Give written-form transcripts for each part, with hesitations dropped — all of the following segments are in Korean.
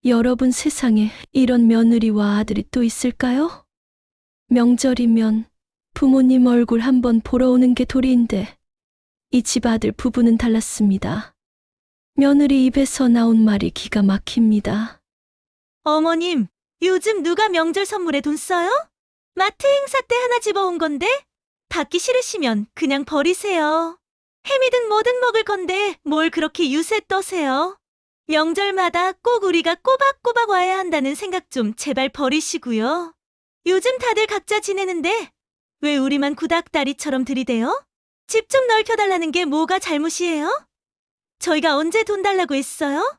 여러분, 세상에 이런 며느리와 아들이 또 있을까요? 명절이면 부모님 얼굴 한번 보러 오는 게 도리인데 이 집 아들 부부는 달랐습니다. 며느리 입에서 나온 말이 기가 막힙니다. 어머님, 요즘 누가 명절 선물에 돈 써요? 마트 행사 때 하나 집어온 건데 받기 싫으시면 그냥 버리세요. 햄이든 뭐든 먹을 건데 뭘 그렇게 유세 떠세요. 명절마다 꼭 우리가 꼬박꼬박 와야 한다는 생각 좀 제발 버리시고요. 요즘 다들 각자 지내는데 왜 우리만 구닥다리처럼 들이대요? 집 좀 넓혀달라는 게 뭐가 잘못이에요? 저희가 언제 돈 달라고 했어요?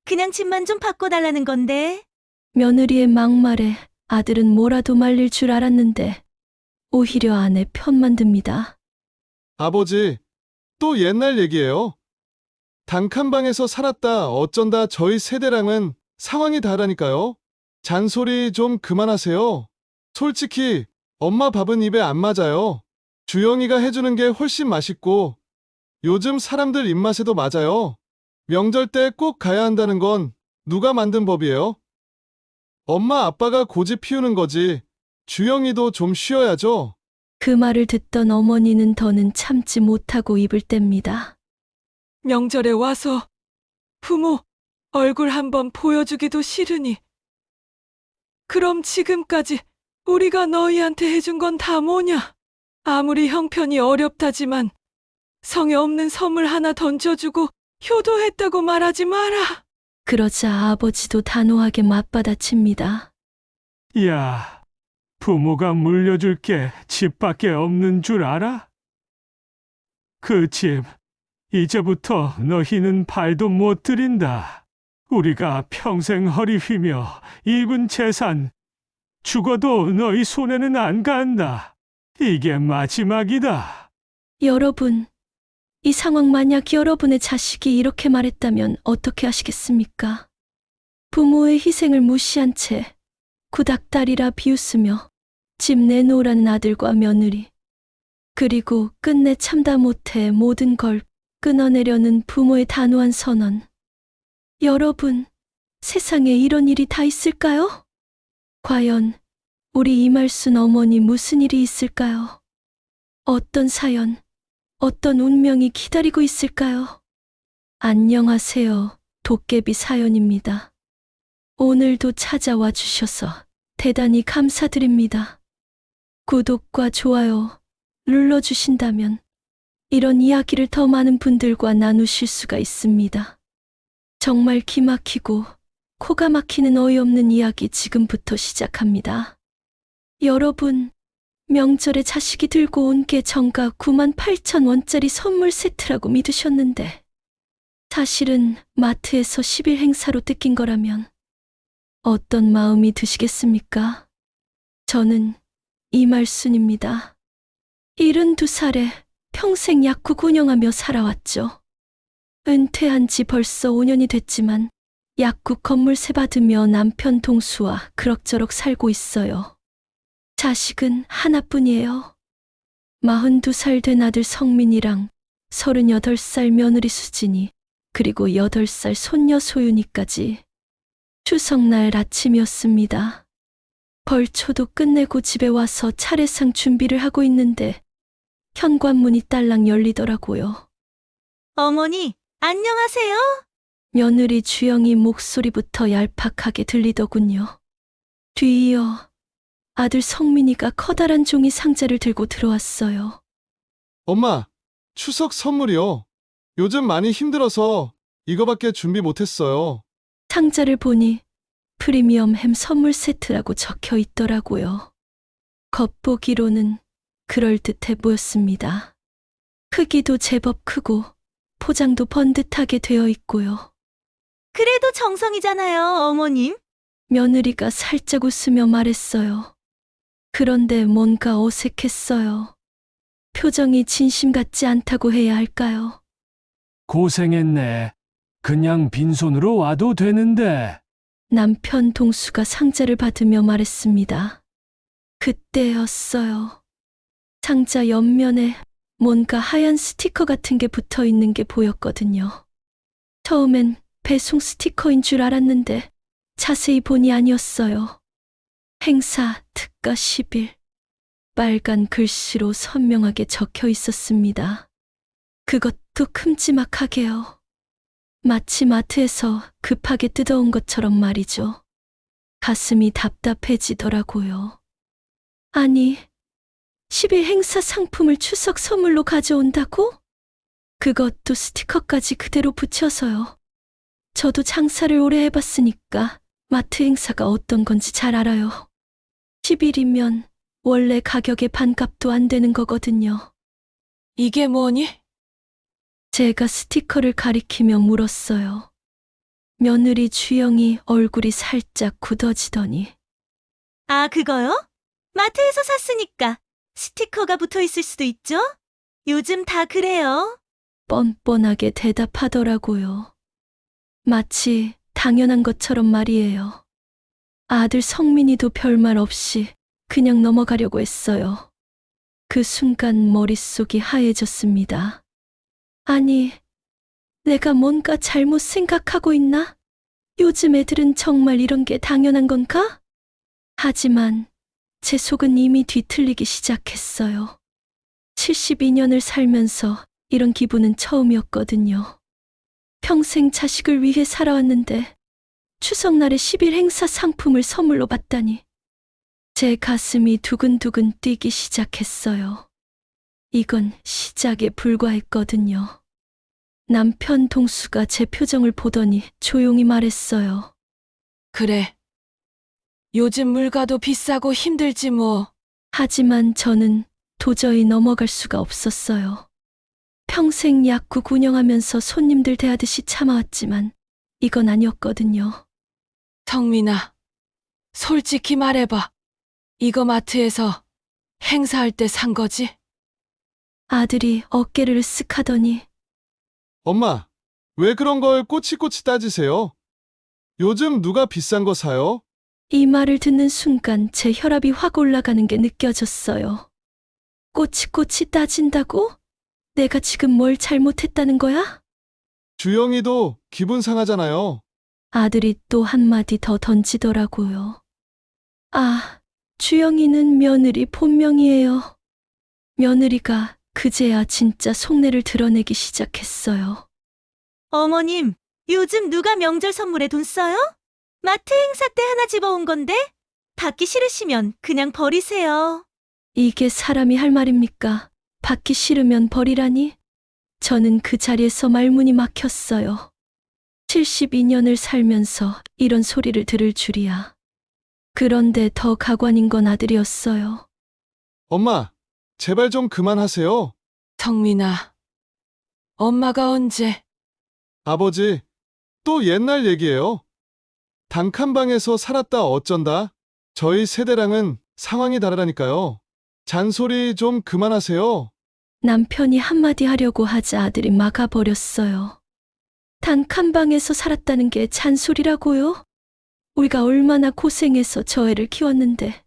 그냥 집만 좀 바꿔달라는 건데. 며느리의 막말에 아들은 뭐라도 말릴 줄 알았는데 오히려 아내 편만 듭니다. 아버지, 또 옛날 얘기예요. 단칸방에서 살았다 어쩐다 저희 세대랑은 상황이 다르니까요. 잔소리 좀 그만하세요. 솔직히 엄마 밥은 입에 안 맞아요. 주영이가 해주는 게 훨씬 맛있고 요즘 사람들 입맛에도 맞아요. 명절 때 꼭 가야 한다는 건 누가 만든 법이에요? 엄마 아빠가 고집 피우는 거지. 주영이도 좀 쉬어야죠. 그 말을 듣던 어머니는 더는 참지 못하고 입을 뗍니다. 명절에 와서 부모 얼굴 한번 보여주기도 싫으니. 그럼 지금까지 우리가 너희한테 해준 건 다 뭐냐? 아무리 형편이 어렵다지만 성에 없는 선물 하나 던져주고 효도했다고 말하지 마라. 그러자 아버지도 단호하게 맞받아칩니다. 야, 부모가 물려줄 게 집밖에 없는 줄 알아? 그 집, 이제부터 너희는 발도 못 들인다. 우리가 평생 허리 휘며 입은 재산, 죽어도 너희 손에는 안 간다. 이게 마지막이다. 여러분, 이 상황 만약 여러분의 자식이 이렇게 말했다면 어떻게 하시겠습니까? 부모의 희생을 무시한 채 구닥다리라 비웃으며 집 내놓으라는 아들과 며느리, 그리고 끝내 참다 못해 모든 걸 끊어내려는 부모의 단호한 선언. 여러분, 세상에 이런 일이 다 있을까요? 과연 우리 이말순 어머니 무슨 일이 있을까요? 어떤 사연, 어떤 운명이 기다리고 있을까요? 안녕하세요. 도깨비 사연입니다. 오늘도 찾아와 주셔서 대단히 감사드립니다. 구독과 좋아요 눌러주신다면 이런 이야기를 더 많은 분들과 나누실 수가 있습니다. 정말 기막히고 코가 막히는 어이없는 이야기 지금부터 시작합니다. 여러분, 명절에 자식이 들고 온 게 정가 98,000원짜리 선물 세트라고 믿으셨는데 사실은 마트에서 10일 행사로 뜯긴 거라면 어떤 마음이 드시겠습니까? 저는 이말순입니다. 72살에 평생 약국 운영하며 살아왔죠. 은퇴한 지 벌써 5년이 됐지만 약국 건물세 받으며 남편 동수와 그럭저럭 살고 있어요. 자식은 하나뿐이에요. 42살 된 아들 성민이랑 38살 며느리 수진이, 그리고 8살 손녀 소윤이까지. 추석날 아침이었습니다. 벌초도 끝내고 집에 와서 차례상 준비를 하고 있는데 현관문이 딸랑 열리더라고요. 어머니, 안녕하세요. 며느리 주영이 목소리부터 얄팍하게 들리더군요. 뒤이어 아들 성민이가 커다란 종이 상자를 들고 들어왔어요. 엄마, 추석 선물이요. 요즘 많이 힘들어서 이거밖에 준비 못했어요. 상자를 보니 프리미엄 햄 선물 세트라고 적혀 있더라고요. 겉보기로는 그럴듯해 보였습니다. 크기도 제법 크고 포장도 번듯하게 되어 있고요. 그래도 정성이잖아요, 어머님. 며느리가 살짝 웃으며 말했어요. 그런데 뭔가 어색했어요. 표정이 진심 같지 않다고 해야 할까요? 고생했네. 그냥 빈손으로 와도 되는데. 남편 동수가 상자를 받으며 말했습니다. 그때였어요. 상자 옆면에 뭔가 하얀 스티커 같은 게 붙어 있는 게 보였거든요. 처음엔 배송 스티커인 줄 알았는데 자세히 보니 아니었어요. 행사 특가 10일. 빨간 글씨로 선명하게 적혀 있었습니다. 그것도 큼지막하게요. 마치 마트에서 급하게 뜯어온 것처럼 말이죠. 가슴이 답답해지더라고요. 아니, 10일 행사 상품을 추석 선물로 가져온다고? 그것도 스티커까지 그대로 붙여서요. 저도 장사를 오래 해봤으니까 마트 행사가 어떤 건지 잘 알아요. 10일이면 원래 가격의 반값도 안 되는 거거든요. 이게 뭐니? 제가 스티커를 가리키며 물었어요. 며느리 주영이 얼굴이 살짝 굳어지더니 아, 그거요? 마트에서 샀으니까 스티커가 붙어 있을 수도 있죠? 요즘 다 그래요. 뻔뻔하게 대답하더라고요. 마치 당연한 것처럼 말이에요. 아들 성민이도 별말 없이 그냥 넘어가려고 했어요. 그 순간 머릿속이 하얘졌습니다. 아니, 내가 뭔가 잘못 생각하고 있나? 요즘 애들은 정말 이런 게 당연한 건가? 하지만 제 속은 이미 뒤틀리기 시작했어요. 72년을 살면서 이런 기분은 처음이었거든요. 평생 자식을 위해 살아왔는데 추석날에 10일 행사 상품을 선물로 받다니. 제 가슴이 두근두근 뛰기 시작했어요. 이건 시작에 불과했거든요. 남편 동수가 제 표정을 보더니 조용히 말했어요. 그래. 요즘 물가도 비싸고 힘들지 뭐. 하지만 저는 도저히 넘어갈 수가 없었어요. 평생 약국 운영하면서 손님들 대하듯이 참아왔지만 이건 아니었거든요. 성민아, 솔직히 말해봐. 이거 마트에서 행사할 때 산 거지? 아들이 어깨를 으쓱 하더니 엄마, 왜 그런 걸 꼬치꼬치 따지세요? 요즘 누가 비싼 거 사요? 이 말을 듣는 순간 제 혈압이 확 올라가는 게 느껴졌어요. 꼬치꼬치 따진다고? 내가 지금 뭘 잘못했다는 거야? 주영이도 기분 상하잖아요. 아들이 또 한마디 더 던지더라고요. 아, 주영이는 며느리 본명이에요. 며느리가 그제야 진짜 속내를 드러내기 시작했어요. 어머님, 요즘 누가 명절 선물에 돈 써요? 마트 행사 때 하나 집어온 건데 받기 싫으시면 그냥 버리세요. 이게 사람이 할 말입니까? 받기 싫으면 버리라니? 저는 그 자리에서 말문이 막혔어요. 72년을 살면서 이런 소리를 들을 줄이야. 그런데 더 가관인 건 아들이었어요. 엄마, 제발 좀 그만하세요. 성민아, 엄마가 언제? 아버지, 또 옛날 얘기예요. 단칸방에서 살았다 어쩐다. 저희 세대랑은 상황이 다르다니까요. 잔소리 좀 그만하세요. 남편이 한마디 하려고 하자 아들이 막아버렸어요. 단칸방에서 살았다는 게 잔소리라고요? 우리가 얼마나 고생해서 저 애를 키웠는데.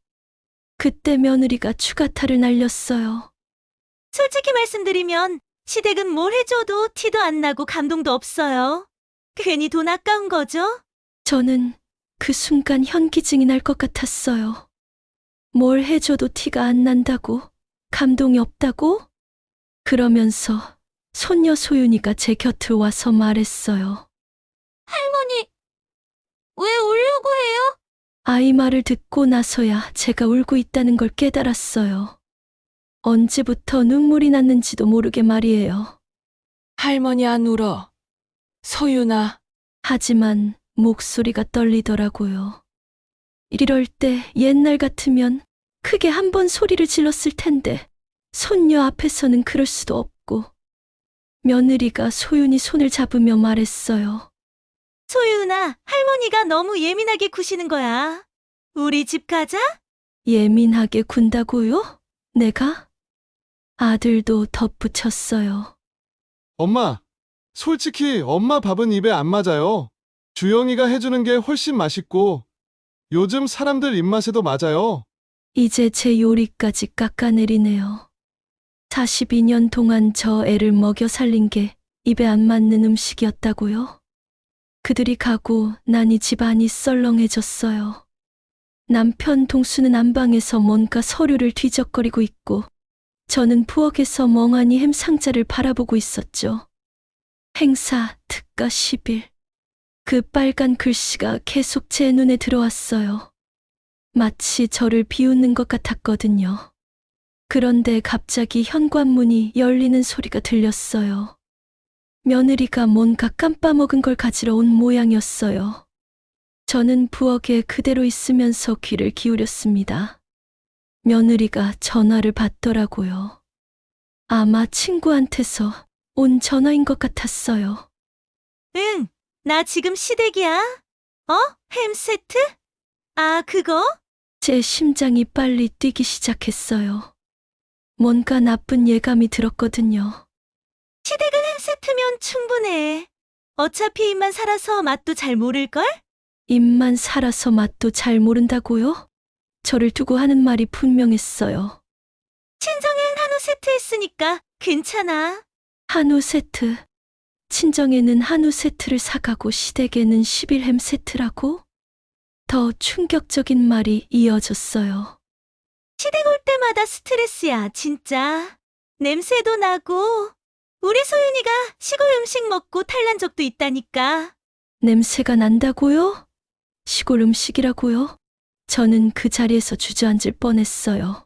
그때 며느리가 추가타를 날렸어요. 솔직히 말씀드리면 시댁은 뭘 해줘도 티도 안 나고 감동도 없어요. 괜히 돈 아까운 거죠? 저는 그 순간 현기증이 날 것 같았어요. 뭘 해줘도 티가 안 난다고? 감동이 없다고? 그러면서 손녀 소윤이가 제 곁을 와서 말했어요. 할머니, 왜 울려고 해요? 아이 말을 듣고 나서야 제가 울고 있다는 걸 깨달았어요. 언제부터 눈물이 났는지도 모르게 말이에요. 할머니 안 울어. 소윤아, 하지만 목소리가 떨리더라고요. 이럴 때 옛날 같으면 크게 한 번 소리를 질렀을 텐데 손녀 앞에서는 그럴 수도 없고. 며느리가 소윤이 손을 잡으며 말했어요. 소윤아, 할머니가 너무 예민하게 구시는 거야. 우리 집 가자? 예민하게 군다고요? 내가? 아들도 덧붙였어요. 엄마, 솔직히 엄마 밥은 입에 안 맞아요. 주영이가 해주는 게 훨씬 맛있고 요즘 사람들 입맛에도 맞아요. 이제 제 요리까지 깎아내리네요. 42년 동안 저 애를 먹여 살린 게 입에 안 맞는 음식이었다고요? 그들이 가고 나니 집안이 썰렁해졌어요. 남편 동수는 안방에서 뭔가 서류를 뒤적거리고 있고 저는 부엌에서 멍하니 햄 상자를 바라보고 있었죠. 행사 특가 10일. 그 빨간 글씨가 계속 제 눈에 들어왔어요. 마치 저를 비웃는 것 같았거든요. 그런데 갑자기 현관문이 열리는 소리가 들렸어요. 며느리가 뭔가 깜빠먹은 걸 가지러 온 모양이었어요. 저는 부엌에 그대로 있으면서 귀를 기울였습니다. 며느리가 전화를 받더라고요. 아마 친구한테서 온 전화인 것 같았어요. 응, 나 지금 시댁이야. 햄 세트? 아, 그거? 제 심장이 빨리 뛰기 시작했어요. 뭔가 나쁜 예감이 들었거든요. 시댁은 햄 세트면 충분해. 어차피 입만 살아서 맛도 잘 모를걸? 입만 살아서 맛도 잘 모른다고요? 저를 두고 하는 말이 분명했어요. 친정엔 한우 세트 했으니까 괜찮아. 한우 세트. 친정에는 한우 세트를 사가고 시댁에는 10일 햄 세트라고? 더 충격적인 말이 이어졌어요. 시댁 올 때마다 스트레스야, 진짜. 냄새도 나고. 우리 소윤이가 시골 음식 먹고 탈난 적도 있다니까. 냄새가 난다고요? 시골 음식이라고요? 저는 그 자리에서 주저앉을 뻔했어요.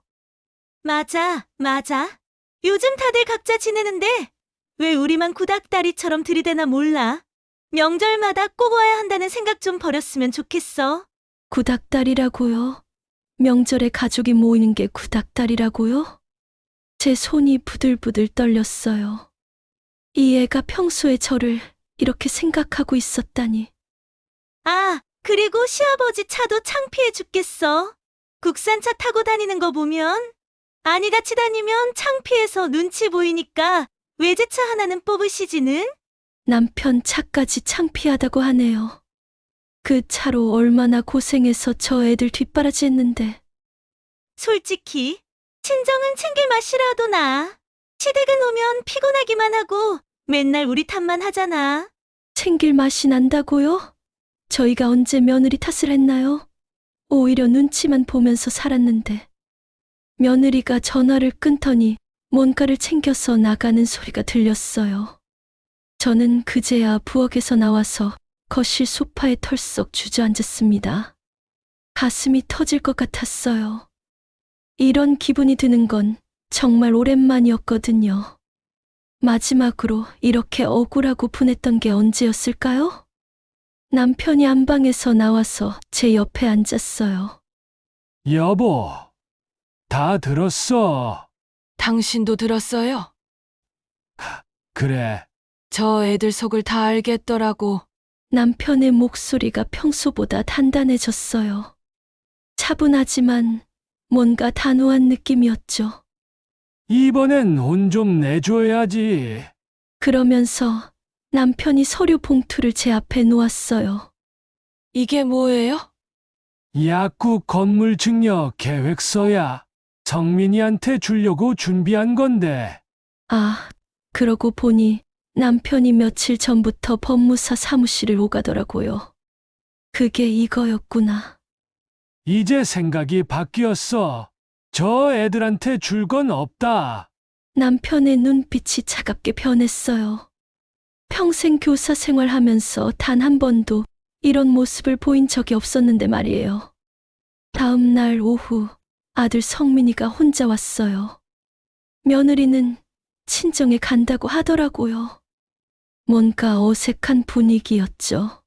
맞아. 요즘 다들 각자 지내는데 왜 우리만 구닥다리처럼 들이대나 몰라. 명절마다 꼭 와야 한다는 생각 좀 버렸으면 좋겠어. 구닥다리라고요? 명절에 가족이 모이는 게 구닥다리라고요? 제 손이 부들부들 떨렸어요. 이 애가 평소에 저를 이렇게 생각하고 있었다니. 아, 그리고 시아버지 차도 창피해 죽겠어. 국산차 타고 다니는 거 보면. 아니 같이 다니면 창피해서 눈치 보이니까 외제차 하나는 뽑으시지는? 남편 차까지 창피하다고 하네요. 그 차로 얼마나 고생해서 저 애들 뒷바라지했는데. 솔직히 친정은 챙길 맛이라도 나. 시댁은 오면 피곤하기만 하고 맨날 우리 탓만 하잖아. 챙길 맛이 난다고요? 저희가 언제 며느리 탓을 했나요? 오히려 눈치만 보면서 살았는데. 며느리가 전화를 끊더니 뭔가를 챙겨서 나가는 소리가 들렸어요. 저는 그제야 부엌에서 나와서 거실 소파에 털썩 주저앉았습니다. 가슴이 터질 것 같았어요. 이런 기분이 드는 건 정말 오랜만이었거든요. 마지막으로 이렇게 억울하고 분했던 게 언제였을까요? 남편이 안방에서 나와서 제 옆에 앉았어요. 여보, 다 들었어. 당신도 들었어요? 그래, 저 애들 속을 다 알겠더라고. 남편의 목소리가 평소보다 단단해졌어요. 차분하지만 뭔가 단호한 느낌이었죠. 이번엔 혼 좀 내줘야지. 그러면서 남편이 서류 봉투를 제 앞에 놓았어요. 이게 뭐예요? 약국 건물 증여 계획서야. 성민이한테 주려고 준비한 건데. 아, 그러고 보니 남편이 며칠 전부터 법무사 사무실을 오가더라고요. 그게 이거였구나. 이제 생각이 바뀌었어. 저 애들한테 줄 건 없다. 남편의 눈빛이 차갑게 변했어요. 평생 교사 생활하면서 단 한 번도 이런 모습을 보인 적이 없었는데 말이에요. 다음 날 오후 아들 성민이가 혼자 왔어요. 며느리는 친정에 간다고 하더라고요. 뭔가 어색한 분위기였죠.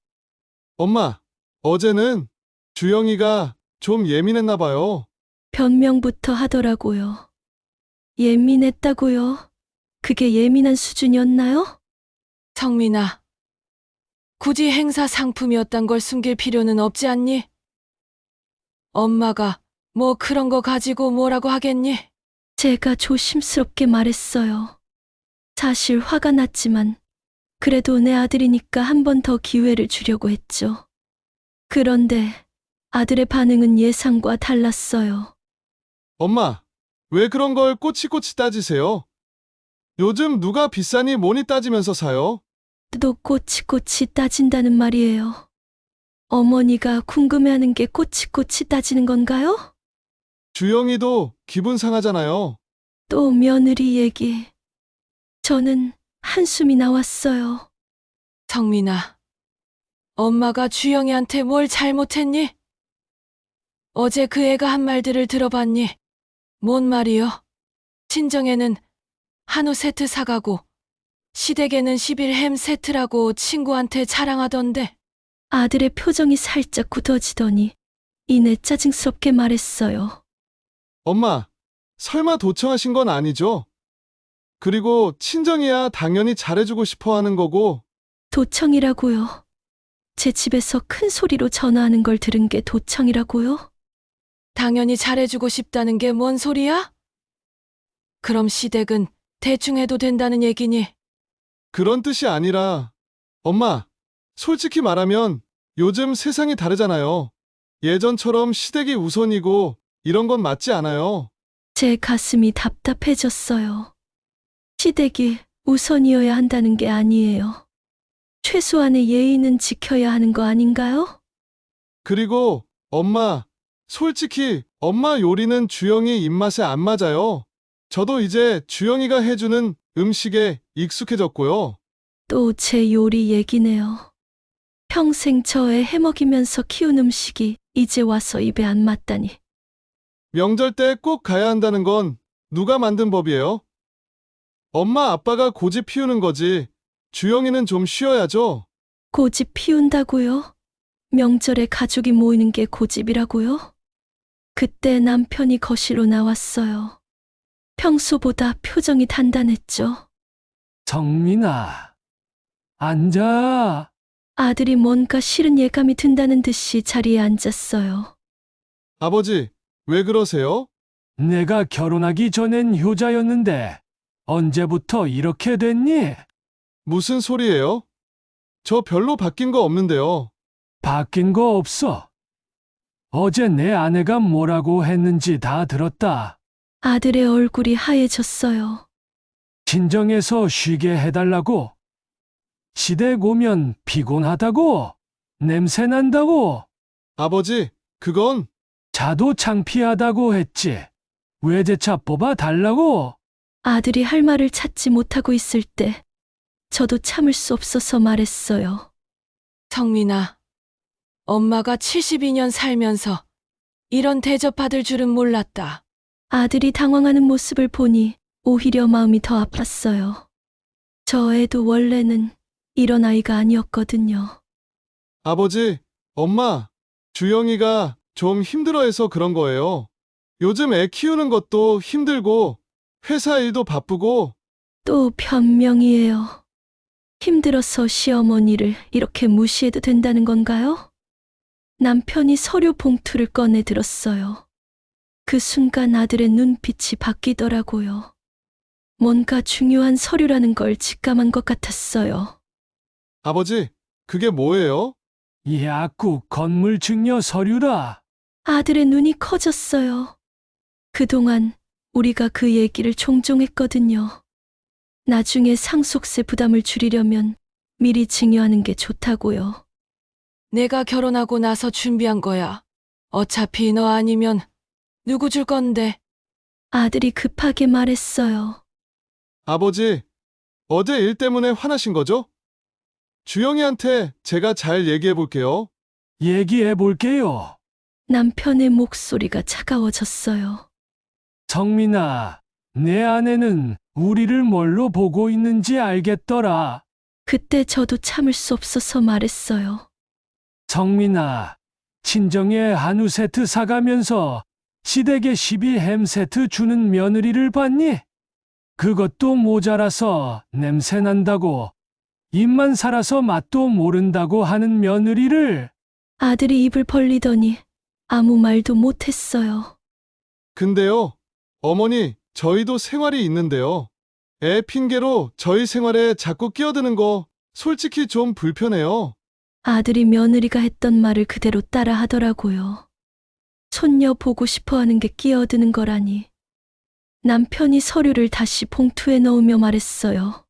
엄마, 어제는 주영이가 좀 예민했나 봐요. 변명부터 하더라고요. 예민했다고요? 그게 예민한 수준이었나요? 성민아, 굳이 행사 상품이었단 걸 숨길 필요는 없지 않니? 엄마가 뭐 그런 거 가지고 뭐라고 하겠니? 제가 조심스럽게 말했어요. 사실 화가 났지만 그래도 내 아들이니까 한 번 더 기회를 주려고 했죠. 그런데 아들의 반응은 예상과 달랐어요. 엄마, 왜 그런 걸 꼬치꼬치 따지세요? 요즘 누가 비싸니 뭐니 따지면서 사요? 또 꼬치꼬치 따진다는 말이에요. 어머니가 궁금해하는 게 꼬치꼬치 따지는 건가요? 주영이도 기분 상하잖아요. 또 며느리 얘기. 저는 한숨이 나왔어요. 성민아, 엄마가 주영이한테 뭘 잘못했니? 어제 그 애가 한 말들을 들어봤니? 뭔 말이요? 친정에는 한우 세트 사가고 시댁에는 11햄 세트라고 친구한테 자랑하던데. 아들의 표정이 살짝 굳어지더니 이내 짜증스럽게 말했어요. 엄마, 설마 도청하신 건 아니죠? 그리고 친정이야 당연히 잘해주고 싶어 하는 거고, 도청이라고요. 제 집에서 큰 소리로 전화하는 걸 들은 게 도청이라고요? 당연히 잘해주고 싶다는 게 뭔 소리야? 그럼 시댁은 대충 해도 된다는 얘기니? 그런 뜻이 아니라, 엄마, 솔직히 말하면 요즘 세상이 다르잖아요. 예전처럼 시댁이 우선이고 이런 건 맞지 않아요. 제 가슴이 답답해졌어요. 시댁이 우선이어야 한다는 게 아니에요. 최소한의 예의는 지켜야 하는 거 아닌가요? 그리고 엄마, 솔직히 엄마 요리는 주영이 입맛에 안 맞아요. 저도 이제 주영이가 해주는 음식에 익숙해졌고요. 또 제 요리 얘기네요. 평생 저애 해먹이면서 키운 음식이 이제 와서 입에 안 맞다니. 명절 때 꼭 가야 한다는 건 누가 만든 법이에요? 엄마 아빠가 고집 피우는 거지. 주영이는 좀 쉬어야죠. 고집 피운다고요? 명절에 가족이 모이는 게 고집이라고요? 그때 남편이 거실로 나왔어요. 평소보다 표정이 단단했죠. 성민아, 앉아. 아들이 뭔가 싫은 예감이 든다는 듯이 자리에 앉았어요. 아버지, 왜 그러세요? 내가 결혼하기 전엔 효자였는데 언제부터 이렇게 됐니? 무슨 소리예요? 저 별로 바뀐 거 없는데요. 바뀐 거 없어. 어제 내 아내가 뭐라고 했는지 다 들었다. 아들의 얼굴이 하얘졌어요. 친정에서 쉬게 해달라고. 시댁 오면 피곤하다고. 냄새 난다고. 아버지, 그건 자도 창피하다고 했지. 외제차 뽑아 달라고. 아들이 할 말을 찾지 못하고 있을 때 저도 참을 수 없어서 말했어요. 성민아, 엄마가 72년 살면서 이런 대접받을 줄은 몰랐다. 아들이 당황하는 모습을 보니 오히려 마음이 더 아팠어요. 저 애도 원래는 이런 아이가 아니었거든요. 아버지, 엄마, 주영이가 좀 힘들어해서 그런 거예요. 요즘 애 키우는 것도 힘들고 회사 일도 바쁘고 또 변명이에요. 힘들어서 시어머니를 이렇게 무시해도 된다는 건가요? 남편이 서류 봉투를 꺼내 들었어요. 그 순간 아들의 눈빛이 바뀌더라고요. 뭔가 중요한 서류라는 걸 직감한 것 같았어요. 아버지, 그게 뭐예요? 약국 건물 증여 서류라. 아들의 눈이 커졌어요. 그동안 우리가 그 얘기를 종종 했거든요. 나중에 상속세 부담을 줄이려면 미리 증여하는 게 좋다고요. 내가 결혼하고 나서 준비한 거야. 어차피 너 아니면 누구 줄 건데? 아들이 급하게 말했어요. 아버지, 어제 일 때문에 화나신 거죠? 주영이한테 제가 잘 얘기해 볼게요. 얘기해 볼게요. 남편의 목소리가 차가워졌어요. 성민아, 내 아내는 우리를 뭘로 보고 있는지 알겠더라. 그때 저도 참을 수 없어서 말했어요. 성민아, 친정에 한우 세트 사가면서 시댁에 12햄 세트 주는 며느리를 봤니? 그것도 모자라서 냄새 난다고, 입만 살아서 맛도 모른다고 하는 며느리를. 아들이 입을 벌리더니 아무 말도 못했어요. 근데요, 어머니, 저희도 생활이 있는데요. 애 핑계로 저희 생활에 자꾸 끼어드는 거 솔직히 좀 불편해요. 아들이 며느리가 했던 말을 그대로 따라 하더라고요. 손녀 보고 싶어 하는 게 끼어드는 거라니. 남편이 서류를 다시 봉투에 넣으며 말했어요.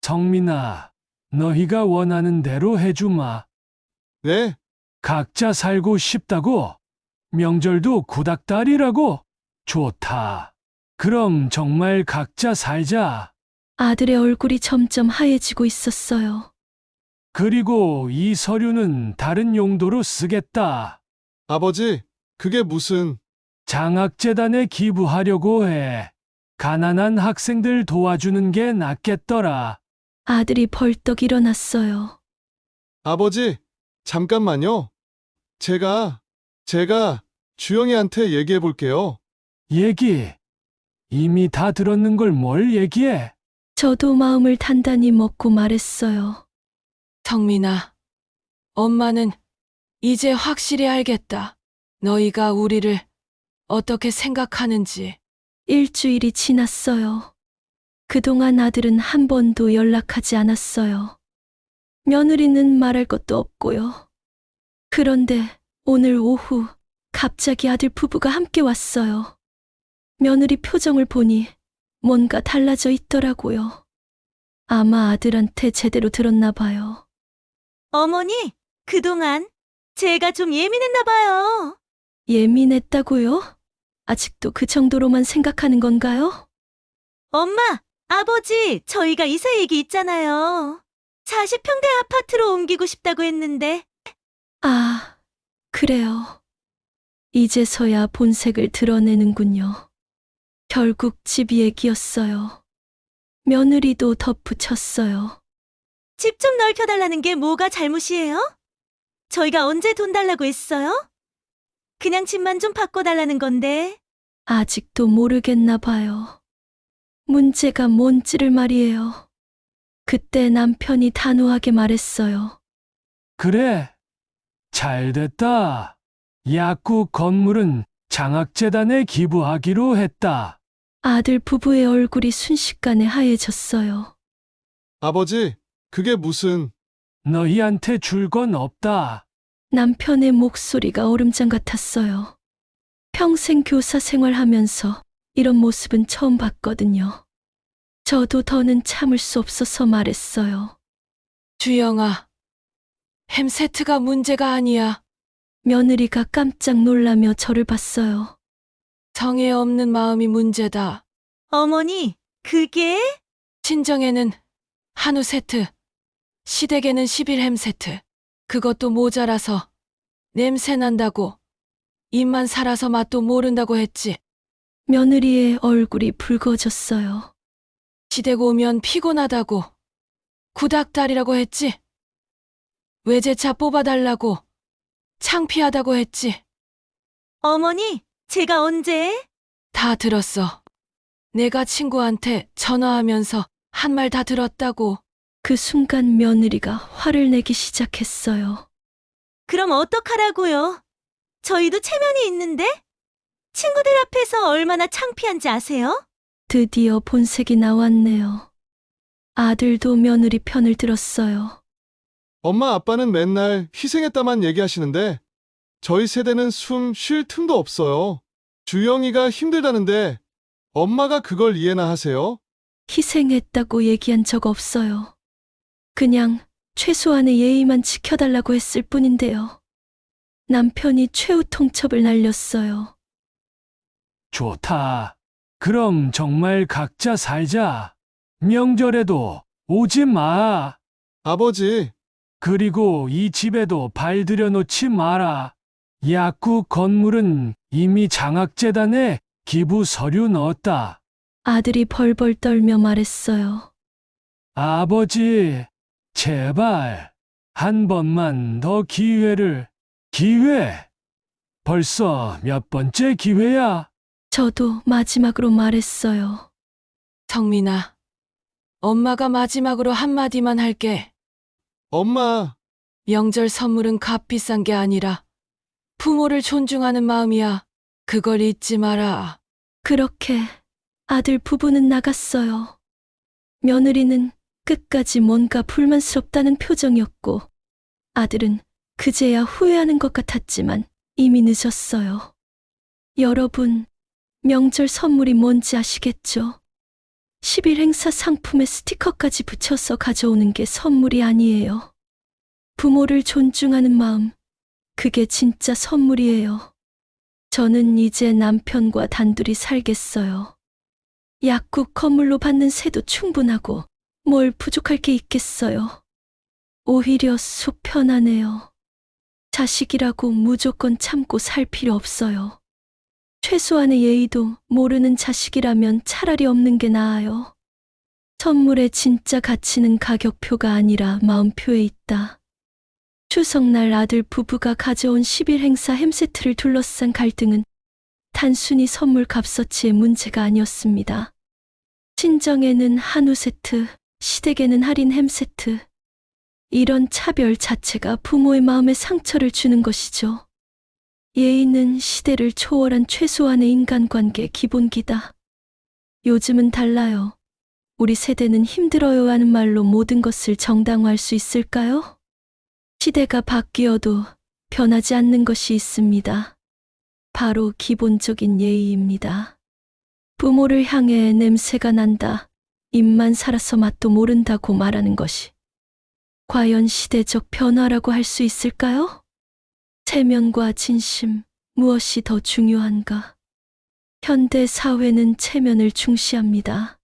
성민아, 너희가 원하는 대로 해주마. 네, 각자 살고 싶다고? 명절도 구닥다리라고? 좋다. 그럼 정말 각자 살자. 아들의 얼굴이 점점 하얘지고 있었어요. 그리고 이 서류는 다른 용도로 쓰겠다. 아버지, 그게 무슨, 장학재단에 기부하려고 해. 가난한 학생들 도와주는 게 낫겠더라. 아들이 벌떡 일어났어요. 아버지, 잠깐만요. 제가 주영이한테 얘기해 볼게요. 얘기. 이미 다 들었는 걸 뭘 얘기해? 저도 마음을 단단히 먹고 말했어요. 성민아, 엄마는 이제 확실히 알겠다. 너희가 우리를 어떻게 생각하는지. 일주일이 지났어요. 그동안 아들은 한 번도 연락하지 않았어요. 며느리는 말할 것도 없고요. 그런데 오늘 오후 갑자기 아들 부부가 함께 왔어요. 며느리 표정을 보니 뭔가 달라져 있더라고요. 아마 아들한테 제대로 들었나 봐요. 어머니, 그동안 제가 좀 예민했나 봐요. 예민했다고요? 아직도 그 정도로만 생각하는 건가요? 엄마, 아버지, 저희가 이사 얘기 있잖아요. 40평대 아파트로 옮기고 싶다고 했는데 아, 그래요. 이제서야 본색을 드러내는군요. 결국 집 얘기였어요. 며느리도 덧붙였어요. 집 좀 넓혀달라는 게 뭐가 잘못이에요? 저희가 언제 돈 달라고 했어요? 그냥 집만 좀 바꿔달라는 건데. 아직도 모르겠나 봐요. 문제가 뭔지를 말이에요. 그때 남편이 단호하게 말했어요. 그래. 잘 됐다. 약국 건물은 장학재단에 기부하기로 했다. 아들 부부의 얼굴이 순식간에 하얘졌어요. 아버지, 그게 무슨, 너희한테 줄 건 없다. 남편의 목소리가 얼음장 같았어요. 평생 교사 생활하면서 이런 모습은 처음 봤거든요. 저도 더는 참을 수 없어서 말했어요. 주영아, 햄 세트가 문제가 아니야. 며느리가 깜짝 놀라며 저를 봤어요. 성에 없는 마음이 문제다. 어머니, 그게? 친정에는 한우 세트, 시댁에는 11햄 세트. 그것도 모자라서 냄새 난다고, 입만 살아서 맛도 모른다고 했지. 며느리의 얼굴이 붉어졌어요. 시댁 오면 피곤하다고, 구닥다리라고 했지. 외제차 뽑아달라고, 창피하다고 했지. 어머니, 제가 언제? 다 들었어. 내가 친구한테 전화하면서 한 말 다 들었다고. 그 순간 며느리가 화를 내기 시작했어요. 그럼 어떡하라고요? 저희도 체면이 있는데? 친구들 앞에서 얼마나 창피한지 아세요? 드디어 본색이 나왔네요. 아들도 며느리 편을 들었어요. 엄마 아빠는 맨날 희생했다만 얘기하시는데, 저희 세대는 숨 쉴 틈도 없어요. 주영이가 힘들다는데, 엄마가 그걸 이해나 하세요? 희생했다고 얘기한 적 없어요. 그냥 최소한의 예의만 지켜달라고 했을 뿐인데요. 남편이 최후 통첩을 날렸어요. 좋다. 그럼 정말 각자 살자. 명절에도 오지 마. 아버지, 그리고 이 집에도 발 들여놓지 마라. 약국 건물은 이미 장학재단에 기부 서류 넣었다. 아들이 벌벌 떨며 말했어요. 아버지, 제발 한 번만 더 기회를. 기회? 벌써 몇 번째 기회야? 저도 마지막으로 말했어요. 성민아, 엄마가 마지막으로 한마디만 할게. 엄마, 명절 선물은 값비싼 게 아니라 부모를 존중하는 마음이야. 그걸 잊지 마라. 그렇게 아들 부부는 나갔어요. 며느리는 끝까지 뭔가 불만스럽다는 표정이었고, 아들은 그제야 후회하는 것 같았지만 이미 늦었어요. 여러분, 명절 선물이 뭔지 아시겠죠? 10일 행사 상품에 스티커까지 붙여서 가져오는 게 선물이 아니에요. 부모를 존중하는 마음, 그게 진짜 선물이에요. 저는 이제 남편과 단둘이 살겠어요. 약국 건물로 받는 세도 충분하고 뭘 부족할 게 있겠어요. 오히려 속 편하네요. 자식이라고 무조건 참고 살 필요 없어요. 최소한의 예의도 모르는 자식이라면 차라리 없는 게 나아요. 선물의 진짜 가치는 가격표가 아니라 마음표에 있다. 추석날 아들 부부가 가져온 10일 행사 햄세트를 둘러싼 갈등은 단순히 선물 값어치의 문제가 아니었습니다. 친정에는 한우 세트, 시댁에는 할인 햄세트. 이런 차별 자체가 부모의 마음에 상처를 주는 것이죠. 예의는 시대를 초월한 최소한의 인간관계 기본기다. 요즘은 달라요. 우리 세대는 힘들어요 하는 말로 모든 것을 정당화할 수 있을까요? 시대가 바뀌어도 변하지 않는 것이 있습니다. 바로 기본적인 예의입니다. 부모를 향해 냄새가 난다, 입만 살아서 맛도 모른다고 말하는 것이 과연 시대적 변화라고 할 수 있을까요? 체면과 진심, 무엇이 더 중요한가? 현대 사회는 체면을 중시합니다.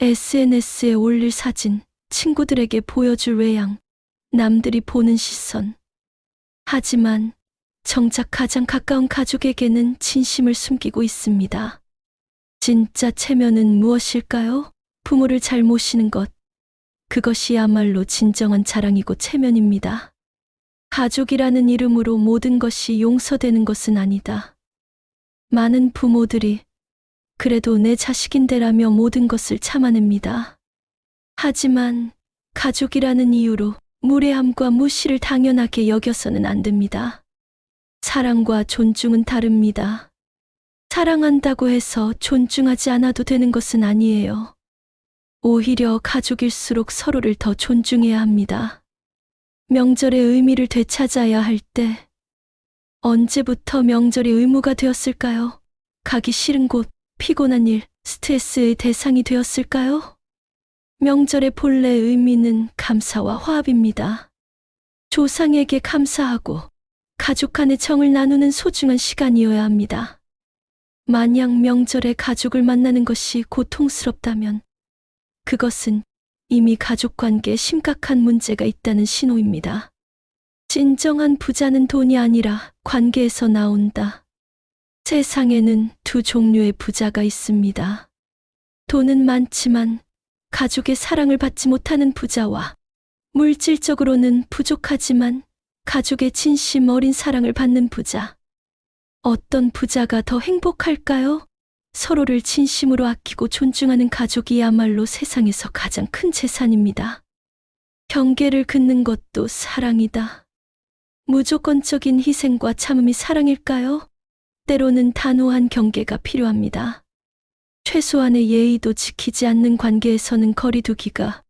SNS에 올릴 사진, 친구들에게 보여줄 외양, 남들이 보는 시선. 하지만 정작 가장 가까운 가족에게는 진심을 숨기고 있습니다. 진짜 체면은 무엇일까요? 부모를 잘 모시는 것. 그것이야말로 진정한 자랑이고 체면입니다. 가족이라는 이름으로 모든 것이 용서되는 것은 아니다. 많은 부모들이 그래도 내 자식인데라며 모든 것을 참아냅니다. 하지만 가족이라는 이유로 무례함과 무시를 당연하게 여겨서는 안 됩니다. 사랑과 존중은 다릅니다. 사랑한다고 해서 존중하지 않아도 되는 것은 아니에요. 오히려 가족일수록 서로를 더 존중해야 합니다. 명절의 의미를 되찾아야 할 때, 언제부터 명절이 의무가 되었을까요? 가기 싫은 곳, 피곤한 일, 스트레스의 대상이 되었을까요? 명절의 본래 의미는 감사와 화합입니다. 조상에게 감사하고 가족 간의 정을 나누는 소중한 시간이어야 합니다. 만약 명절에 가족을 만나는 것이 고통스럽다면 그것은 이미 가족관계에 심각한 문제가 있다는 신호입니다. 진정한 부자는 돈이 아니라 관계에서 나온다. 세상에는 두 종류의 부자가 있습니다. 돈은 많지만 가족의 사랑을 받지 못하는 부자와 물질적으로는 부족하지만 가족의 진심 어린 사랑을 받는 부자. 어떤 부자가 더 행복할까요? 서로를 진심으로 아끼고 존중하는 가족이야말로 세상에서 가장 큰 재산입니다. 경계를 긋는 것도 사랑이다. 무조건적인 희생과 참음이 사랑일까요? 때로는 단호한 경계가 필요합니다. 최소한의 예의도 지키지 않는 관계에서는 거리두기가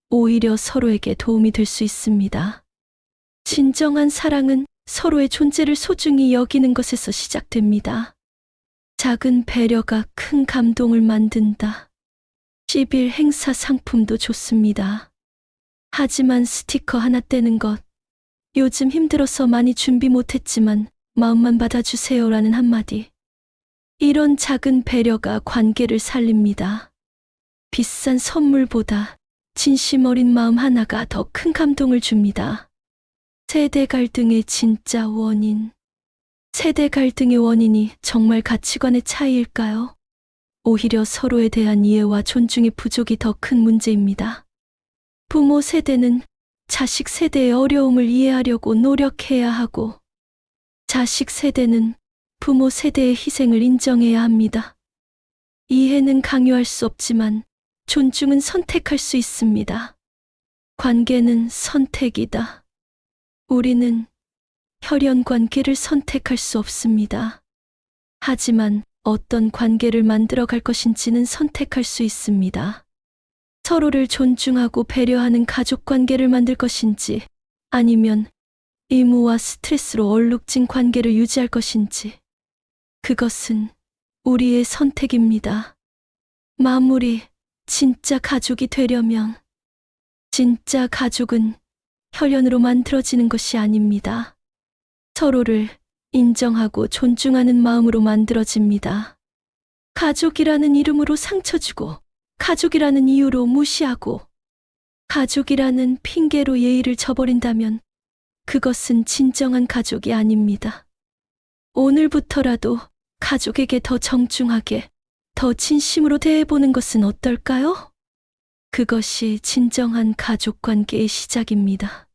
오히려 서로에게 도움이 될 수 있습니다. 진정한 사랑은 서로의 존재를 소중히 여기는 것에서 시작됩니다. 작은 배려가 큰 감동을 만든다. 10일 행사 상품도 좋습니다. 하지만 스티커 하나 떼는 것, 요즘 힘들어서 많이 준비 못했지만 마음만 받아주세요라는 한마디. 이런 작은 배려가 관계를 살립니다. 비싼 선물보다 진심 어린 마음 하나가 더 큰 감동을 줍니다. 세대 갈등의 진짜 원인. 세대 갈등의 원인이 정말 가치관의 차이일까요? 오히려 서로에 대한 이해와 존중의 부족이 더 큰 문제입니다. 부모 세대는 자식 세대의 어려움을 이해하려고 노력해야 하고, 자식 세대는 부모 세대의 희생을 인정해야 합니다. 이해는 강요할 수 없지만 존중은 선택할 수 있습니다. 관계는 선택이다. 우리는 혈연 관계를 선택할 수 없습니다. 하지만 어떤 관계를 만들어 갈 것인지는 선택할 수 있습니다. 서로를 존중하고 배려하는 가족 관계를 만들 것인지, 아니면 의무와 스트레스로 얼룩진 관계를 유지할 것인지, 그것은 우리의 선택입니다. 마무리. 진짜 가족이 되려면 진짜 가족은 혈연으로 만들어지는 것이 아닙니다. 서로를 인정하고 존중하는 마음으로 만들어집니다. 가족이라는 이름으로 상처 주고, 가족이라는 이유로 무시하고, 가족이라는 핑계로 예의를 저버린다면 그것은 진정한 가족이 아닙니다. 오늘부터라도 가족에게 더 정중하게, 더 진심으로 대해보는 것은 어떨까요? 그것이 진정한 가족 관계의 시작입니다.